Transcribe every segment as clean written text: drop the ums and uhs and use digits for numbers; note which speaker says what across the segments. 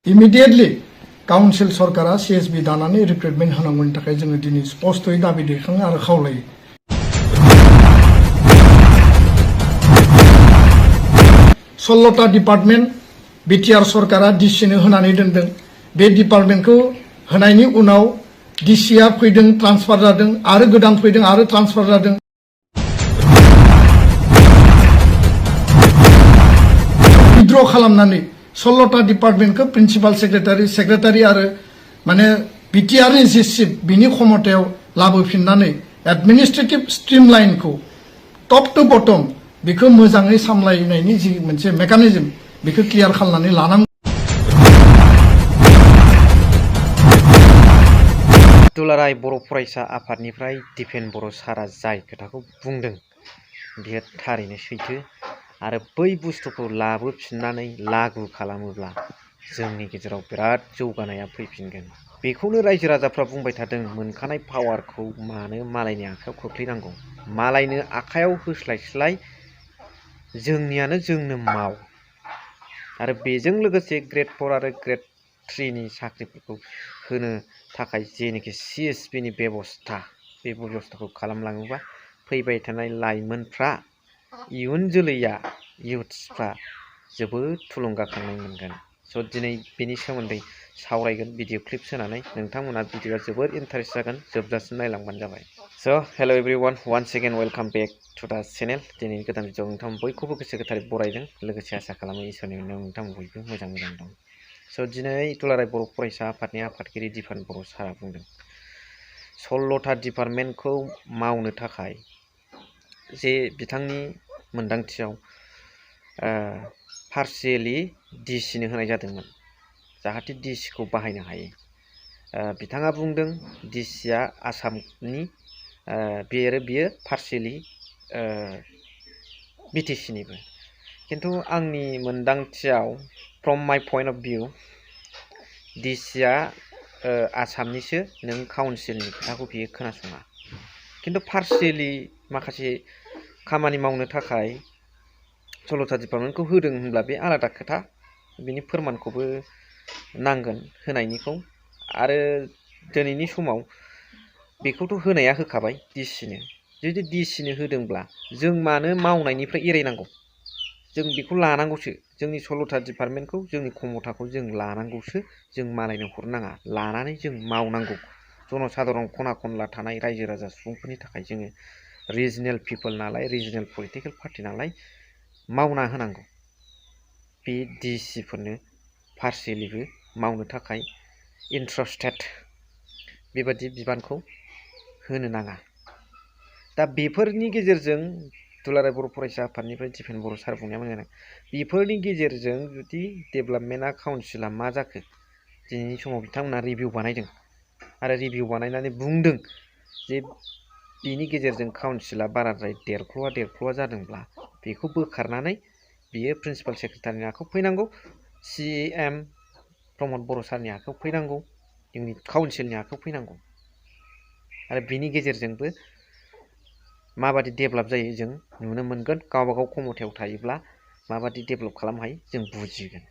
Speaker 1: इमिडिएटलि council सरकारा CSB दानानै recruitment होनांगौनि थाखाय जोङो दिनै स्पष्टयै दाबि दैखाङो आरो खावलायो। 16टा डिपार्टमेन्ट बिटिआर सरकारा डिसिनो होनानै दोनदों। बे डिपार्टमेन्टखौ होनायनि उनाव डिसिआ फैदों, ट्रान्सफार जादों, आरो गोदान फैदों, आरो ट्रान्सफार जादों। विथड्र खालामनानै 16टा डिपार्टमेन्टखौ प्रिन्सिपाल सेक्रेटारि आरो माने बिटिआरनि जि चिफ बिनि क्षमतायाव लाबोफिननानै एडमिनिस्ट्रेटिभ स्ट्रिमलाइनखौ टप टु बटम बेखौ मोजाङै सामलायनायनि जि मोनसे मेकानिजम बेखौ क्लियार खालामनानै लानांगौ।
Speaker 2: दुलाराय बर' फरायसा आफादनिफ्राय दिपेन बर' सारा जाय खोथाखौ बुंदों बियो थारैनो सैथो आरो बै बुस्थुखौ लाबोफिननानै लागु खालामोब्ला जोंनि गेजेराव बिराद जौगानाया फैफिनगोन। बेखौनो रायजो राजाफ्रा बुंबाय थादों, मोनखानाय पावारखौ मानो मालायनि आखायाव खोख्लैनांगौ, मालायनो आखायाव होस्लायस्लाय जोंनियानो जोंनो माव। आरो बेजों लोगोसे ग्रेड 4 आरो ग्रेड 3 नि साख्रिफोरखौ होनो थाखाय जेनोखि CSB नि बेबस्था, बे बेबस्थाखौ खालामलाङोबा फैबाय थानाय लाइमोनफ्रा, इयुन जोलैया, इयुथ्सफ्रा जोबोद थुलुंगाखांनाय मोनगोन। स' दिनै बेनि सोमोन्दै सावरायगोन भिडिअ क्लिप्स होनानै। नोंथांमोना भिडिअआ जोबोद इन्टारेस्ट जागोन, जोबजासिम नायलांबानो जाबाय। So' hello' everyone, once again welcome back to the channel. दिनैनि गोदान भिडिअ नोंथां बयखौबो गोसो गोथारै बरायदों, लोगोसे आसा खालामो इसोरनि अननायाव नोंथां बयबो मोजां दं। स' दिनै दुलाराय बर' फरायसा आफादनि आफादगिरि दिपेन बर' सारा बुंदों 16टा डिपार्टमेन्टखौ मावनो थाखाय जे बिथांनि मोन्दांथियाव पार्शियेलि डिसिनो होनाय जादोंमोन, जाहाथे डिसिखौ बाहायनो हायो। बिथाङा बुंदों डिसिआ आसामनि, बियो पार्शियेलि बिटिसिनिबो। खिन्थु आंनि मोन्दांथियाव, फ्रम माइ पइन्ट अफ भिउ, डिसिआ आसामनिसो, नों काउन्सिलनि खोथाखौ बियो खोनासङा। खिन्थु पार्शियेलि माखासे खामानि मावनो थाखाय 16टा डिपार्टमेन्टखौ होदों होनब्ला बे आलादा खोथा, बिनि फोरमानखौबो नांगोन होनायनिखौ। आरो दिनैनि समाव बेखौथ' होनाया होखाबाय डिसिनो। जुदि डिसिनो होदोंब्ला जों मानो मावनायनिफ्राय एरायनांगौ? जों बेखौ लानांगौसो, जोंनि 16टा डिपार्टमेन्टखौ, जोंनि खमथाखौ जों लानांगौसो, जों मालायनो हरनाङा, लानानै जों मावनांगौ। जनसाधारन खना खनला थानाय रायजो राजा सुबुंफोरनि थाखाय जोङो रिजनेल पिपोल नालाय, रिजनेल पलिटिकेल पार्टि नालाय, मावना होनांगौ। बे डिसिफोरनो पार्शियेलिबो मावनो थाखाय इन्ट्रेस्टेड, बेबादि बिबानखौ होनो नाङा। दा बेफोरनि गेजेरजों दुलाराय बर' फरायसा आफादनिफ्राय दिपेन बर' सार बुंनाया मोजां। बेफोरनि गेजेरजों जुदि डेभेलपमेन्टआ काउन्सिला मा जाखो, दिनैनि समाव बिथांमोना रिभिउ बानायदों आरो रिभिउ बानायनानै बुंदों जे बिनि गेजेरजों काउन्सिला बाराद्राय देरख्ल'वा जादोंब्ला बेखौ बोखारनानै बियो प्रिन्सिपाल सेक्रेटारिनि आखायाव फैनांगौ, CM प्रमद बर' सारनि आखायाव फैनांगौ, जोंनि काउन्सिलनि आखायाव फैनांगौ। आरो बिनि गेजेरजोंबो माबादि डेभेलप जायो जों नुनो मोनगोन। गावबागाव खमथायाव थायोब्ला माबादि डेभेलप खालामनो हायो जों बुजिगोन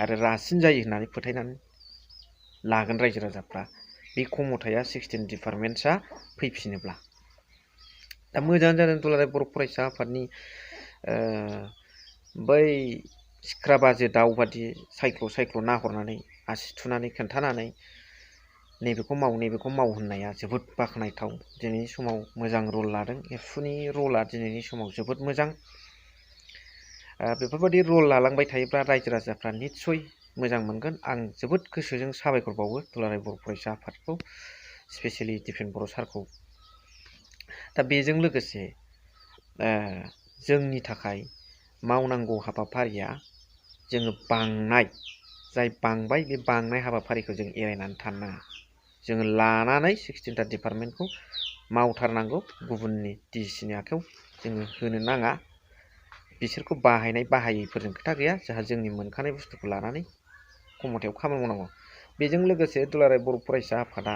Speaker 2: आरो रासिन जायो होननानै फोथायनानै लागोन रायजो राजाफ्रा, बे खमथाया 16 डिपार्टमेन्टसा फैफिनोब्ला। दा मोजाङानो जादों दुलाराय बर' फरायसा आफादनि बै सिख्रा बाजो दाउ बादि सायख्ल' नाहरनानै, आसि थुनानै खोन्थानानै नैबेखौ माव होननाया जोबोद बाख्नायथाव। दिनैनि समाव मोजां रल लादों, एबसुनि रला दिनैनि समाव जोबोद मोजां। बेफोरबायदि रल लालांबाय थायोब्ला रायजो राजाफ्रा निस्सय मोजां मोनगोन। आं जोबोद गोसोजों साबायखर बावो दुलाराय बर' फरायसा आफादखौ, स्पेसियेलि दिपेन बर' सारखौ। दा बेजों लोगोसे जोंनि थाखाय मावनांगौ हाबाफारिया, जोङो बांबाय, बे बांनाय हाबाफारिखौ जों एरायनानै थानो नाङा। जोङो लानानै 16टा डिपार्टमेन्टखौ मावथारनांगौ। गुबुननि डिसिनि आखायाव जोङो होनो नाङा। बिसोरखौ बाहायैफोरजों खोथा गैया, जोंहा जोंनि मोनखानाय बुस्थुखौ लानानै खमथायाव खामानि मावनांगौ। बेजों लोगोसे दुलाराय बर' फरायसा आफादा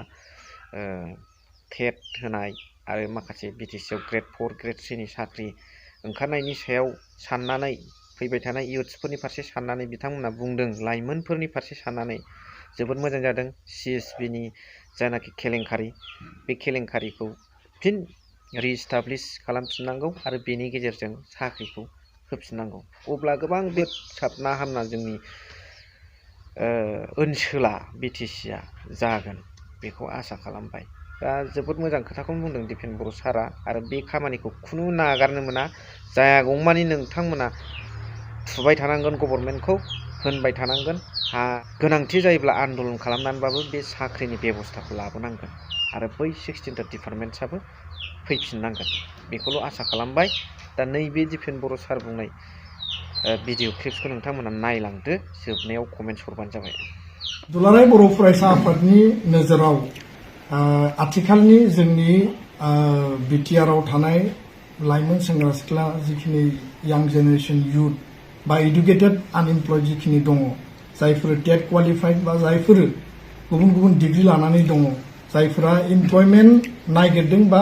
Speaker 2: टेट होनाय आरो माखासे बिटिसिआव ग्रेड 4, ग्रेड 3 नि साख्रि ओंखारनायनि सायाव साननानै फैबाय थानाय इयुथ्सफोरनि फारसे साननानै बिथांमोना बुंदों लाइमोनफोरनि फारसे साननानै जोबोद मोजां जादों CSB नि जायनाखि केलेंकारि बे केलेंकारिखौ फिन रिस्टाब्लिश खालामफिननांगौ आरो बेनि गेजेरजों साख्रिखौ होफिननांगौ अब्ला गोबां बे साबना हामना जोंनि ओनसोला BTC आ जागोन बेखौ आसा खालामबाय दा जोबोद मोजां खोथाखौनो बुंदों दिपेन बर' सारा आरो बे खामानिखौ खुनु नागारनो मोना जायागौमानि नोंथांमोना थुबाय थानांगोन गभर्नमेन्टखौ होनबाय थानांगोन गोनांथि जायोब्ला आन्दलन खालामनानैबाबो बे साख्रिनि बेबस्थाखौ लाबोनांगोन आरो बै 16टा डिपार्टमेन्टसाबो फैफिननांगोन बेखौल' आसा खालामबाय दा नैबे दिपेन बर' सार बुंनाय भिडिअ क्लिप्सखौ नोंथांमोना नायलांदो जोबनायाव कमेन्ट्स हरबानो जाबाय
Speaker 1: दुलाराय बर' फरायसा आफादनि नोजोराव आथिखालनि जोंनि BTR आव थानाय लाइमोन सेंग्रा सिख्ला जिखिनि यां जेनेरेशन युथ बा एडुकेटेड आनएमप्लयड जिखिनि दङ जायफोर टेट क्वालिफाइड बा जायफोर गुबुन गुबुन डिग्री लानानै दङ जायफोरा एमप्लयमेन्ट नागिरदों बा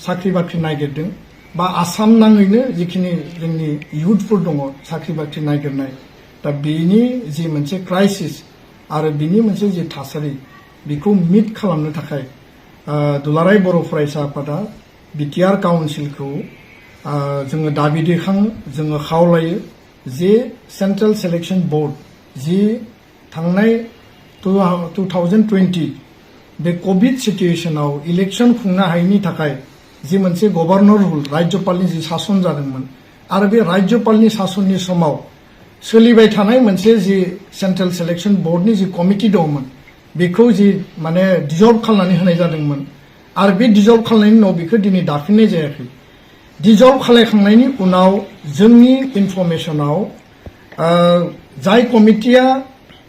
Speaker 1: साख्रि बाख्रि नागिरदों बा आसाम नाङैनो जिखिनि जोंनि युथफोर दङ साख्रि बाख्रि नागिरनाय दा बेनि जि मोनसे क्राइसिस आरो बिनि मोनसे जि थासारि बेखौ मिट खालामनो थाखाय दुलाराय बर' फरायसा आफादा BTR काउन्सिलखौ जोङो दाबि दैखाङो जोङो खावलायो जे सेन्ट्रेल सिलेक्शन बोर्ड जि थांनाय 2020 बे कोविड सिचुएशनाव इलेक्शन खुंनो हायैनि थाखाय जि मोनसे गभर्नर रुल राज्यपालनि जि सासन जादोंमोन आरो बे राज्यपालनि सासननि समाव सोलिबाय थानाय मोनसे जि सेन्ट्रेल सिलेक्शन बोर्डनि जि कमिटि दंमोन बेखौ जि माने डिजल्भ खालामनानै होनाय जादोंमोन आरो बे डिजल्भ खालामनायनि उनाव बेखौ दिनै दाफिननाय जायाखै डिजल्भ खालामखांनायनि उनाव जोंनि इनफरमेशनाव जाय कमिटिया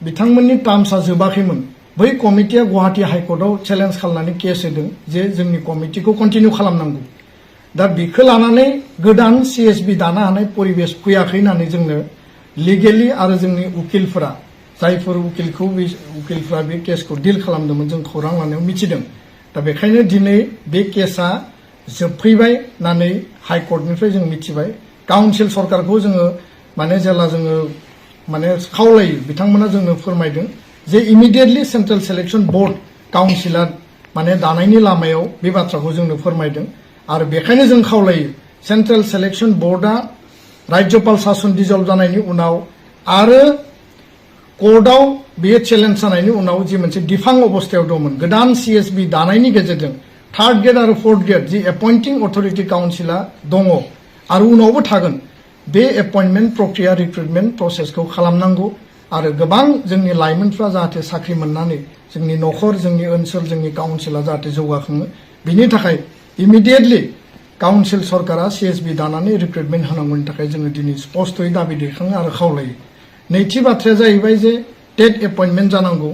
Speaker 1: बिथांमोननि टार्मसा जोबाखैमोन बै कमिटिया गुवाहाटी हाइकर्टआव चेलेन्ज खालामनानै केस होदों जे जोंनि कमिटिखौ कन्टिनिउ खालामनांगौ दा बेखौ लानानै गोदान CSB दानो हानाय परिबेश फैयाखै होननानै जोंनो लिगेलि आरो जोंनि उकिलफोरा जायफोर उकिलफोरा बे केसखौ डिल खालामदोंमोन जों खौरां लानायाव मिथिदों दा बेखायनो दिनै बे केसा जोबफैबाय होननानै हाइकर्टनिफ्राय जों मिथिबाय काउन्सिल सरकारखौ जोङो माने जेला जोङो माने खावलायो बिथांमोना जोंनो फोरमायदों जे इमिडिएटलि सेन्ट्रेल सिलेक्शन बोर्ड काउन्सिला माने दानायनि लामायाव बे बाथ्राखौ जोंनो फोरमायदों आरो बेखायनो जों खावलायो सेन्ट्रेल सिलेक्शन बोर्डआ राज्यपाल सासन डिजल्भ जानायनि उनाव आरो कोर्टआव बेयो चेलेन्ज जानायनि उनाव जि मोनसे दिफां अबस्थायाव दंमोन गोदान CSB दानायनि गेजेरजों थार्ड ग्रेड आरो फोर्थ ग्रेड जि एपइन्टिं अथरिटि काउन्सिला दङ आरो उनावबो थागोन बे एपइन्टमेन्ट प्रक्रिया रिक्रुटमेन्ट प्रसेसखौ खालामनांगौ आरो गोबां जोंनि लाइमोनफ्रा जाहाथे साख्रि मोननानै जोंनि न'खर जोंनि ओनसोल जोंनि काउन्सिला जाहाथे जौगाखाङो बिनि थाखाय इमिडिएटलि काउन्सिल सरकारा CSB दानानै रिक्रुटमेन्ट होनांगौनि थाखाय जोङो दिनै स्पष्टयै दाबि दैखाङो आरो खावलायो नैथि बाथ्राया जाहैबाय जे टेट एपइन्टमेन्ट जानांगौ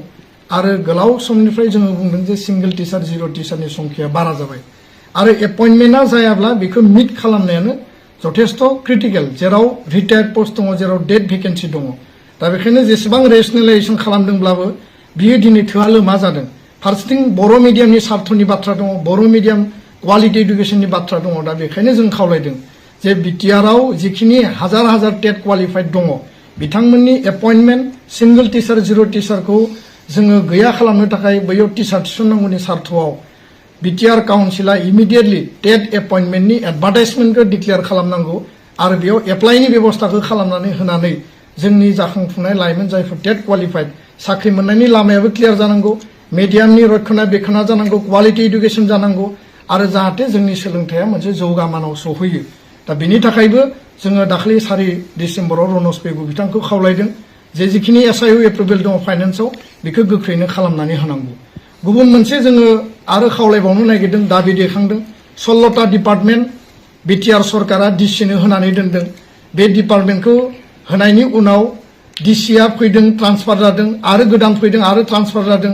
Speaker 1: आरो गोलाव समनिफ्राय जोङो बुंदों जे सिंगल टिचार जिर' टिचारनि संख्याया बारा जाबाय आरो एपइन्टमेन्टआ जायाब्ला बेखौ मिट खालामनायानो जथेस्थ क्रिटिकेल जेराव रिटायार्ड पोस्ट दङ जेराव डेट भेकेन्सि दङ दा बेखायनो जेसेबां रेसनेलाइजेसन खालामदोंब्लाबो बियो दिनै थोआ लोमा जादों फारसेथिं बर' मिडियामनि सार्थनि बाथ्रा दङ बर' मिडियाम क्वालिटि एडुकेशननि बाथ्रा दङ दा बेखायनो जों खावलायदों जे BTR आव जिखिनि हाजार हाजार टेट क्वालिफाइड दङ बिथांमोननि एपइन्टमेन्ट सिंगल टिचार जिर' टिचारखौ जोङो गैया खालामनो थाखाय बैयाव टिचार थिसननांगौनि सार्थआव BTR काउन्सिला इमिडिएटलि टेट एपइन्टमेन्टनि एडभार्टाइजमेन्टखौ डिक्लेयार खालामनांगौ आरो बेयाव एप्लाइनि बेबस्थाखौ खालामनानै होनानै जोंनि जाखांफुनाय लाइमोन जायफोर टेट क्वालिफाइड साख्रि मोननायनि लामायाबो क्लियार जानांगौ मिडियामनि रक्षना बेखना जानांगौ क्वालिटि एडुकेशन जानांगौ आरो जाहाथे जोंनि सोलोंथाइया मोनसे जौगामानाव सौहैयो दा बेनि थाखायबो जोङो दाखालि 4 डिसेम्बराव रनज पेगु बिथांखौ खावलायदों जे जिखिनि SIU एप्रुभेल दङ फाइनेन्सआव बेखौ गोख्रैनो खालामनानै होनांगौ गुबुन मोनसे जोङो आरो खावलायबावनो नागिरदों दाबि दैखांदों 16टा डिपार्टमेन्ट BTR सरकारा DCनो होनानै दोनदों बे डिपार्टमेन्टखौ होनायनि उनाव DCआ फैदों ट्रान्सफार जादों आरो गोदान फैदों आरो ट्रान्सफार जादों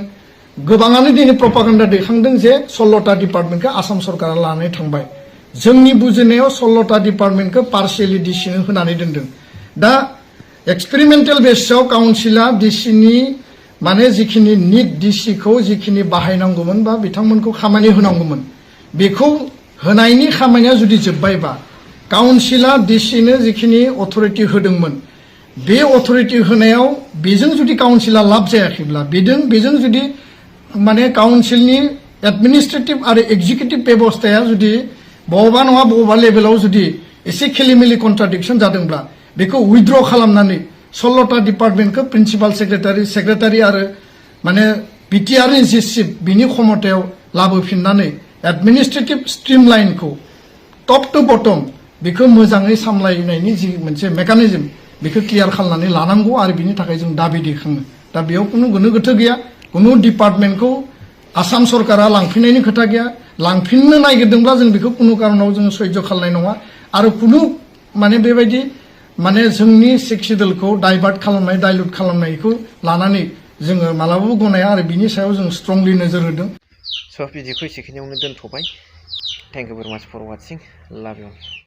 Speaker 1: गोबाङानो दिनै प्रपागान्डा दैखांदों जे 16टा डिपार्टमेन्टखौ आसाम सरकारा लानानै थांबाय जोंनि बुजिनायाव 16टा डिपार्टमेन्टखौ पार्शियेलि DCनो होनानै दोनदों दा एक्सपेरिमेन्टेल बेसआव काउन्सिला DCनि माने जिखिनि निट DCखौ जिखिनि बाहायनांगौमोन बा बिथांमोनखौ खामानि होनांगौमोन बेखौ होनायनि खामानिया जुदि जोबबायबा काउन्सिला डिसिनो जिखिनि अथरिटि होदोंमोन बे अथरिटि होनायाव बेजों जुदि काउन्सिला लाब जायाखैब्ला बेजों जुदि माने काउन्सिलनि एडमिनिस्ट्रेटिभ आरो एक्जिकिउटिभ बेबस्थाया जुदि बबेबा नङा बबेबा लेभेलाव जुदि एसे खेलिमेलि कन्ट्राडिक्सन जादोंब्ला बेखौ उइथड्र खालामनानै 16टा डिपार्टमेन्टखौ प्रिन्सिपाल सेक्रेटारि आरो माने बिटिआर नि चिफ बिनि क्षमतायाव लाबोफिननानै एडमिनिस्ट्रेटिभ स्ट्रिमलाइनखौ टप टु बटम बेखौ मोजाङै सामलायनायनि जि मोनसे मेकानिजम बेखौ क्लियार खालामनानै लानांगौ आरो बिनि थाखाय जों दाबि दैखाङो दा बेयाव कुनु गोनो गोथो गैया कुनु डिपार्टमेन्टखौ आसाम सरकारा लांफिननायनि खोथा गैया लांफिननो नागिरदोंब्ला जों बेखौ कुनु कारनाव जों सह्य खालामनाय नङा आरो कुनु माने बेबायदि माने जोंनि सिक्सिडलखौ डाइभार्ट खालामनाय डाइल्युट खालामनायखौ लानानै जोङो मालाबाबो गनाया आरो बिनि सायाव जों स्ट्रंलि नोजोर होदों
Speaker 2: स' भिडिअखौ एसेखिनियावनो दोनथ'बाय थेंक इउ भेरि माच फर वाचिं लाभ इउ